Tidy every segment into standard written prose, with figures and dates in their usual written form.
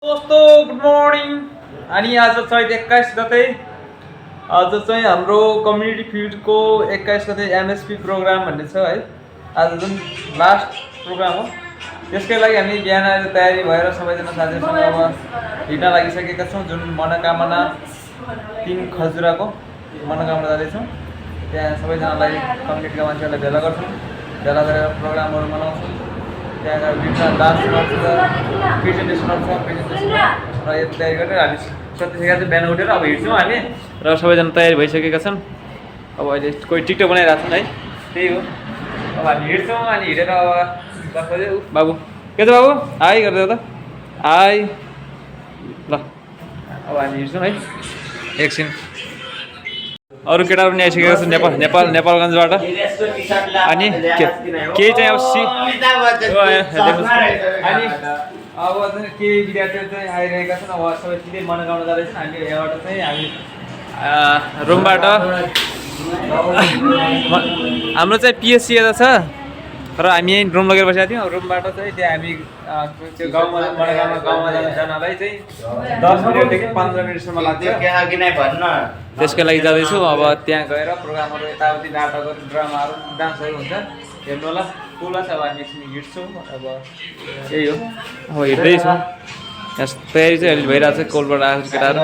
दोस्तो good morning. अनि आज चैत 21 गते आज चाहिँ हाम्रो कम्युनिटी फिल्डको 21 गते एमएसपी प्रोग्राम भन्ने छ है। आज जुन लास्ट प्रोग्राम हो त्यसकै लागि हामी बिहान आएर तयारी भएर सबैजना साथीहरूसँग अब हिँड्न लागिसकेका छौँ। जुन मनोकामना 3 खजुराको मनोकामना जाँदैछौँ। त्यहाँ सबैजनालाई कम्युनिटीका मान्छेहरूलाई भेला गर्छौँ। भेला गरेर प्रोग्रामहरू मनाउँछौँ। त्यहाँ विभिन्न डान्सहरू छ, प्रेजेन्टेसनहरू छ, प्रेजेन्टेसन र यो तयारी गरेर हामी सत्यसिका चाहिँ बिहान उठेर अब हिँड्छौँ हामी र सबैजना तयारी भइसकेका छन्। अब अहिले कोही टिकटक बनाइरहेको छन् है, त्यही हो। अब हामी हिँड्छौँ अनि हिँडेर अब 10 बजे बाबु के छ बाबु हाई गरिदियो त हाई ल। अब हामी हिँड्छौँ है एकछिन। अरू केटाहरू पनि आइसकेको छ नेपालगञ्जबाट। अनि केही चाहिँ अब अनि अब चाहिँ केही विद्यार्थीहरू चाहिँ आइरहेका छन्। अब सबै सिधै मनोकामना जाँदैछन्। हामी यहाँबाट चाहिँ हामी रुमबाट हाम्रो चाहिँ पिएससी यता छ र हामी यहीँ रुम लगेर बसेका थियौँ। रुमबाट चाहिँ त्यहाँ हामी त्यो गाउँमा जानलाई चाहिँ 10 मिनटदेखि 15 मिनटसम्म लाग्छ। त्यसको लागि जाँदैछु। अब त्यहाँ गएर प्रोग्रामहरू यताउति नाटकहरू ड्रामाहरू डान्सहरू हुन्छ हेर्नु होला। कुल छ। अब हामी एकछिन हिँड्छौँ। अब यही हो, अब हिँड्दैछौँ। तयारी चाहिँ अहिले भइरहेको छ। कोलबाट आएको केटाहरू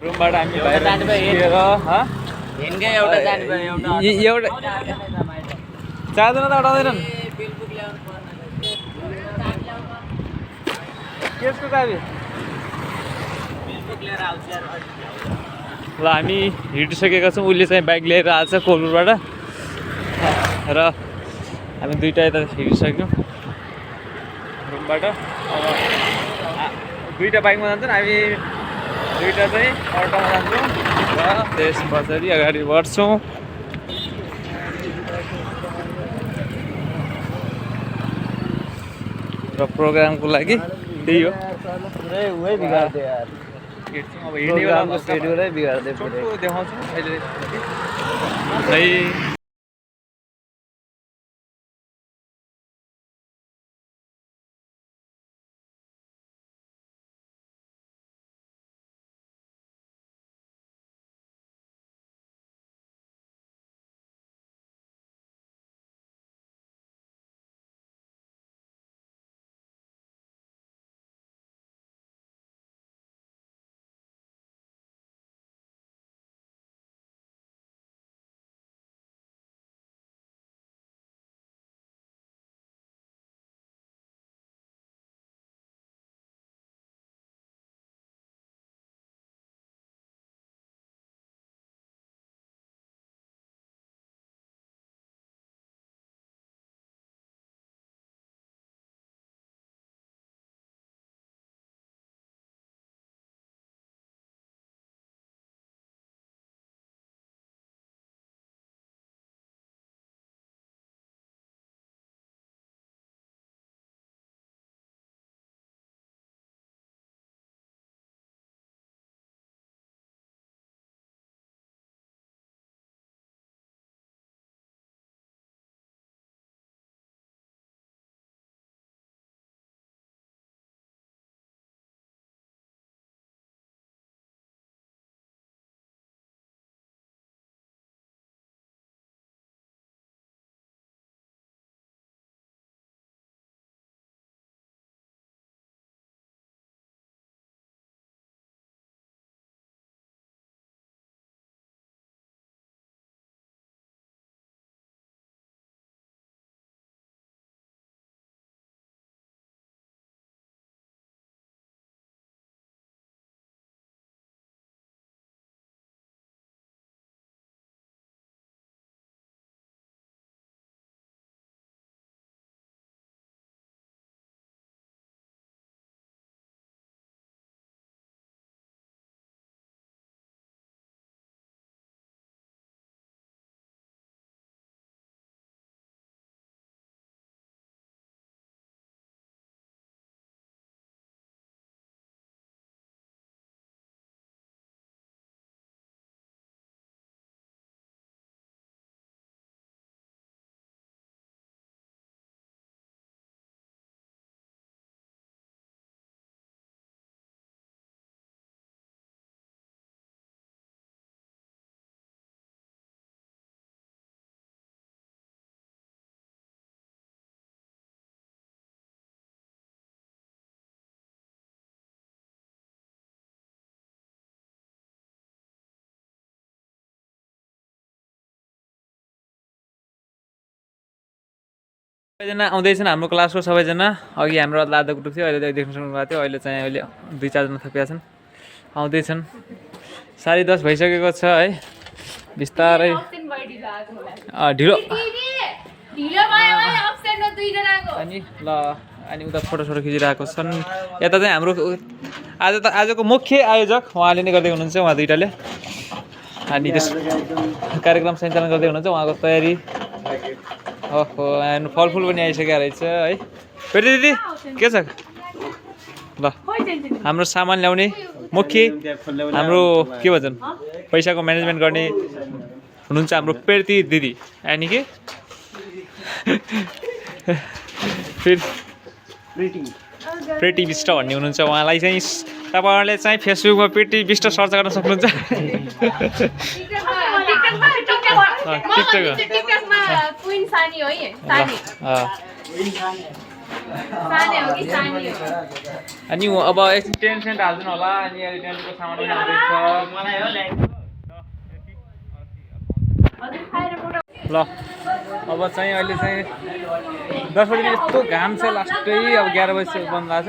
रुमबाट हामी बाहिर निस्किएर एउटा चारजना त अटाउँदैनन्। केसको चाबी ल हामी हिँडिसकेका छौँ। उसले चाहिँ बाइक लिएर आएको छ कोलपुरबाट र हामी दुईवटा यता हिँडिसक्यौँ रुमबाट। अब दुईवटा बाइकमा जान्छन्, हामी दुईवटा चाहिँ अटोमा जान्छौँ र त्यस पछाडि अगाडि बढ्छौँ। र प्रोग्रामको लागि त्यही हो। अब हिँड्ने बेला देखाउँछु अहिले। सबैजना आउँदैछन् हाम्रो क्लासको सबैजना अघि हाम्रो लादा ग्रुप थियो अहिले देख्न सक्नुभएको थियो अहिले चाहिँ अहिले 2-4 जना थपिएका छन् आउँदैछन् 10:30 भइसकेको छ है बिस्तारै ढिलो अनि ल अनि उता फोटो खिचिरहेको छन् यता चाहिँ हाम्रो आजको मुख्य आयोजक उहाँले नै गर्दै हुनुहुन्छ उहाँ दुईटाले अनि त्यस कार्यक्रम सञ्चालन गर्दै हुनुहुन्छ उहाँको तयारी ओहो अनि फलफुल पनि आइसकेको रहेछ है फेरि दिदी के छ ल हाम्रो सामान ल्याउने मुख्य हाम्रो के भन्छन् पैसाको म्यानेजमेन्ट गर्ने हुनुहुन्छ हाम्रो प्रीति दिदी अनि के प्रीति विष्ट भन्ने हुनुहुन्छ उहाँलाई चाहिँ तपाईँहरूले चाहिँ फेसबुकमा प्रीति विष्ट सर्च गर्न सक्नुहुन्छ अनि अब एकछिन टेन्ट हाल्दैन होला अनि टेन्टको सामान पनि आउँदैछ ल अब चाहिँ अहिले चाहिँ 10 बजी यस्तो घाम छ लास्टै अब 11 बजी बन्द लाग्छ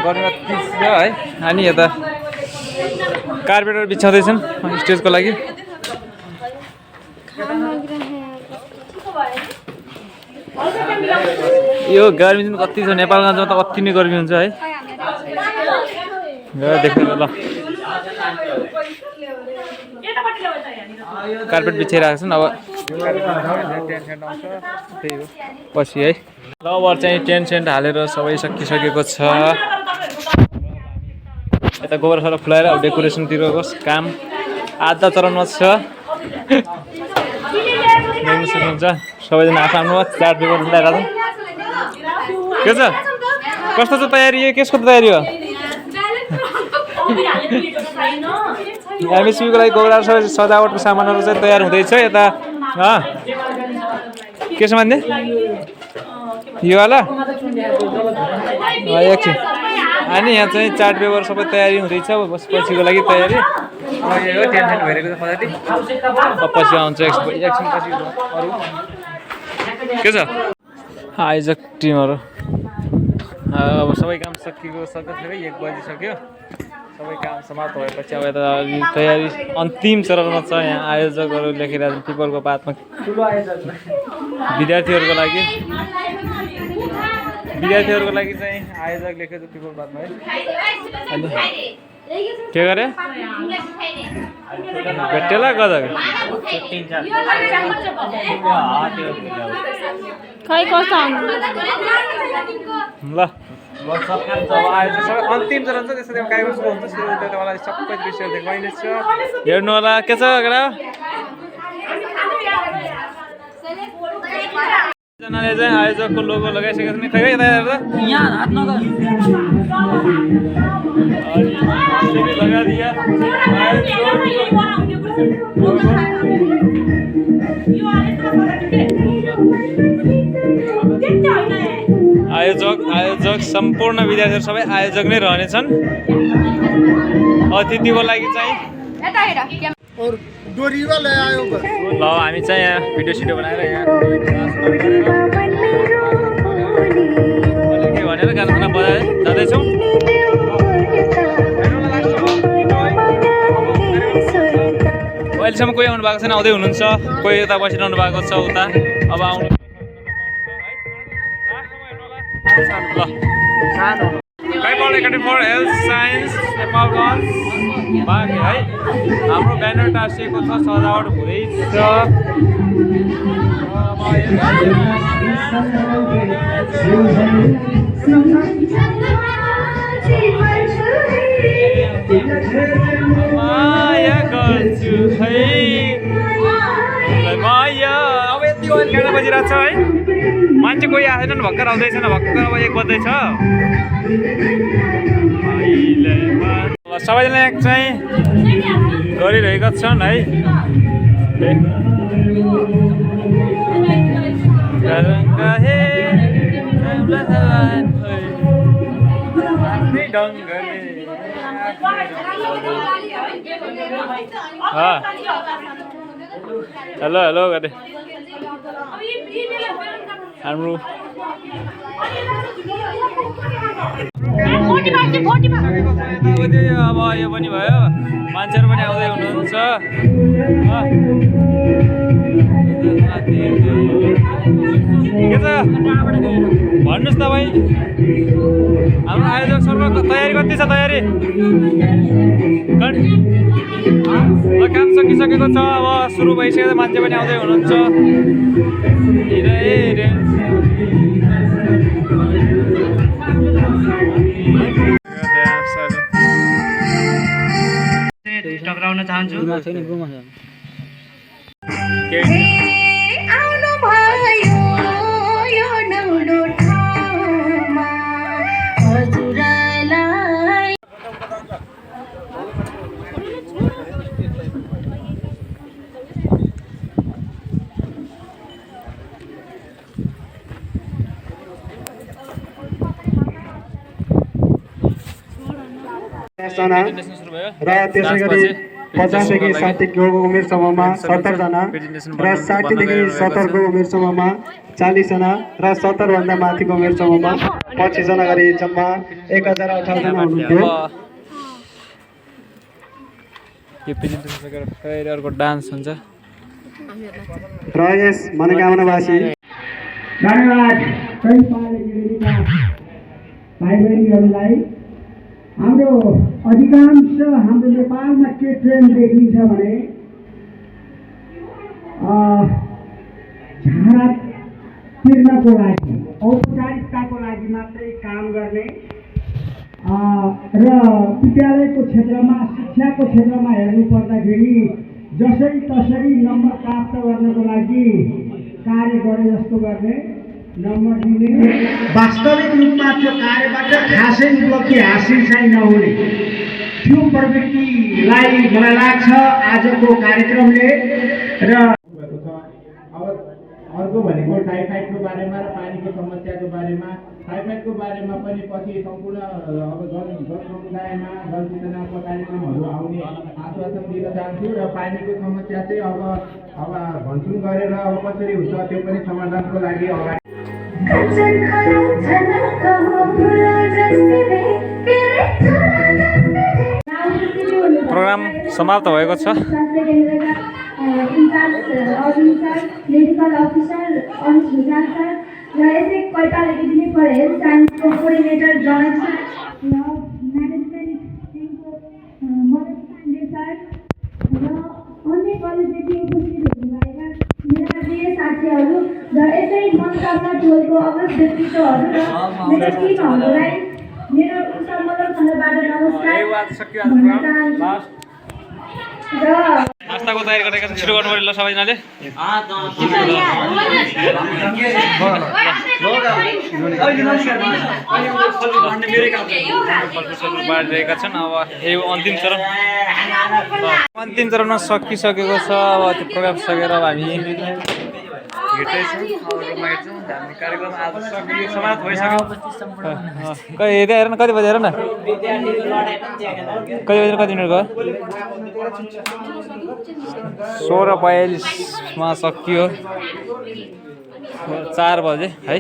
गर्मी अति छ है अनि यता कार्पेटहरू बिछाउँदैछन् स्टेजको लागि यो गर्मी चाहिँ कति छ नेपालगञ्जमा त कति नै गर्मी हुन्छ है देख्नु ल कार्पेट बिछाइरहेको छन् अब त्यही हो पछि है ल अब चाहिँ टेन्ट हालेर सबै सकिसकेको छ यता गोबर सर फुलाएर अब डेकोरेसनतिरको काम आधा चरणमा छ देख्न सक्नुहुन्छ सबैजना आफ्नो चार्ट पेपर ल्याइरहेको के छ कस्तो छ तयारी केसको तयारी हो एमएसपीको लागि गोबर सबै सजावटको सामानहरू चाहिँ तयार हुँदैछ यता के छ भन्ने यो वाला एकछिन अनि यहाँ चाहिँ चार्ट पेपर सबै तयारी हुँदैछ पछिको लागि तयारी यही हो टेन्सन भइरहेको छ कति पछि आउँछ एकछिन पछि अरू के छ आयोजक टिमहरू अब सबै काम सकिएको छ 1 बजिसक्यो सबै काम समाप्त भएपछि अब यता तयारी अन्तिम चरणमा छ यहाँ आयोजकहरू लेखिरहेको छन् पिपलको पातमा विद्यार्थीहरूको लागि चाहिँ आयोजक लेखेको छ पिपल पातमा है अनि के गरे भेटेला गजक खै कस्तो ल सबै अन्तिम चरण छ त्यसो कागजको हुन्छ त्यसलाई सबै दृश्य देखाइने छ हेर्नु होला के छ केटा जनाले चाहिँ आयोजकको लोगो लगाइसकेको छ नि खै यता हेर्दा यहाँ हात नगर अनि लगाइदिया आयोजक सम्पूर्ण विद्यार्थीहरू सबै आयोजक नै रहनेछन् अतिथिको लागि चाहिँ ल हामी चाहिँ यहाँ भिडियो बनाएर यहाँ के भनेर गाना बजाएर जाँदैछौँ अहिलेसम्म कोही आउनु भएको छैन आउँदै हुनुहुन्छ कोही यता बसिरहनु भएको छ उता अब आउनु Tribal Academy for Health Science Nepalgunj बाँकी है हाम्रो ब्यानर टाँसिएको छ सजावट हुँदैछ माया गर्छु है माया अब यति गाना बजिरहेको छ है मान्छे कोही आएन भर्खर आउँदैछन् भर्खर अब 1 बज्दैछ सबैजना चाहिँ गरिरहेका छन् है हेलो हेलो गरे हाम्रो अब यो पनि भयो मान्छेहरू पनि आउँदै हुनुहुन्छ के छ भन्नुहोस् तपाईँ हाम्रो आयोजक सर्व तयारी कति छ तयारी काम सकिसकेको छ अब सुरु भइसकेको छ मान्छे पनि आउँदै हुनुहुन्छ टक्राउन चाहन्छु र त्यसै गरी 50 देखि 60 को उमेर समूहमा 70 जना र 60 देखि 70 को उमेर समूहमा 40 जना र 70 भन्दा माथिको उमेर समूहमा 25 जना गरी जम्मा 1018 जना हुनुहुन्थ्यो। यो प्रेजेन्टेसन सकेर फेरि अर्को डान्स हुन्छ र यस मनोकामनावासी धन्यवाद कई पालेका भाइ-बहिनीहरूलाई हाम्रो अधिकांश हाम्रो नेपालमा के ट्रेन्ड देखिन्छ भने झाडा तिर्नको लागि औपचारिकताको लागि मात्रै काम गर्ने र विद्यालयको क्षेत्रमा शिक्षाको क्षेत्रमा हेर्नु पर्दाखेरि जसरी तसरी नम्बर प्राप्त गर्नको लागि कार्य गरे जस्तो गर्ने नम्बर दिने वास्तविक रूपमा त्यो कार्यबाट खासै उपलब्धि हासिल चाहिँ नहुने त्यो प्रवृत्तिलाई मलाई लाग्छ आजको कार्यक्रमले र अर्को भनेको टाइफाइडको बारेमा र पानीको समस्याको बारेमा टाइफाइडको बारेमा पनि पछि सम्पूर्ण अब जन समुदायमा जनचेतनाको कार्यक्रमहरू आउने आश्वासन दिन चाहन्छु र पानीको समस्या चाहिँ अब भन्छौँ गरेर अब कसरी हुन्छ त्यो पनि समाधानको लागि अगाडि प्रोग्राम समाप्त भएको छ मेडिकल अफिसर अनिस भुजाल सर र यसै कैपालकी दिने पर हेल्थ साइन्सको कोअर्डिनेटर जनक सर र म्यानेजमेन्ट टिमको मदन पाण्डे सर र अन्य कलेजदेखि उपस्थित हुनुभएका मेरा प्रिय साथीहरू र यसै मनकामना टोलको अग्रज व्यक्तित्वहरू र मेरो टिमहरूलाई मेरो सम्बोधन खण्डबाट नमस्कार भन्न चाहन्छु र नास्ताको तयारी गरेका छन् सुरु गर्नु पर्यो ल सबैजनाले बाँडिरहेका छन् अब यो अन्तिम चरणमा सकिसकेको छ अब त्यो प्रोग्राम सकेर अब हामी हिँड्दैछौँ रुममा हिँड्छौँ हामी कार्यक्रम आज सकियो समाप्त भइसक्यो हेर हेर न कति बजी हेर न कति बजेर कति मिनट भयो 16:42 सकियो 4 बजे है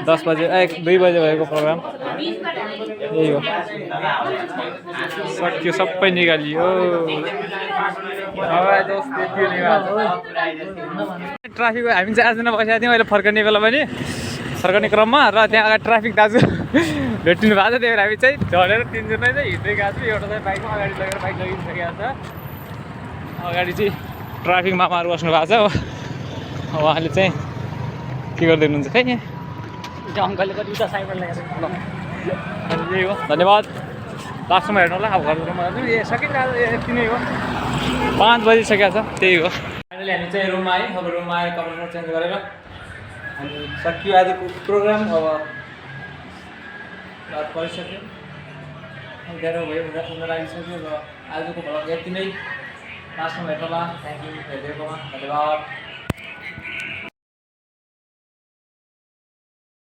10 बजे 2 बजे भएको प्रोग्राम यही हो सकियो सबै निकालियो ट्राफिक हामी चाहिँ आजजना बसेका थियौँ अहिले फर्कने बेला पनि फर्कने क्रममा र त्यहाँ अगाडि ट्राफिक दाजु भेटिनु भएको छ त्यही भएर हामी चाहिँ झरेर 3 जना चाहिँ हिँड्दै गएको छु एउटा चाहिँ बाइकमा अगाडि लगेर बाइक लगिसकेको छ अगाडि चाहिँ ट्राफिक मामाहरू बस्नु भएको छ अब उहाँले चाहिँ के गर्दै हुनुहुन्छ खै यहाँ अङ्कलले कति उता साइबर लगाएर यही हो धन्यवाद लास्टमा हेर्नु होला अब घरमा ए सकिरहेको यति नै हो 5 बजिसकेको छ त्यही हो फाइनली हामी चाहिँ रुममा आयौँ अब रुममा आएर कपडा चेन्ज गरेर अनि सकियो आजको प्रोग्राम अब रात परिसक्यो अँध्यारो भयो हुँदा लागिसक्यो र आजको भ्लग यति नै लास्टमा हेर्नु होला थ्याङ्क यू हेरिदिएकोमा धन्यवाद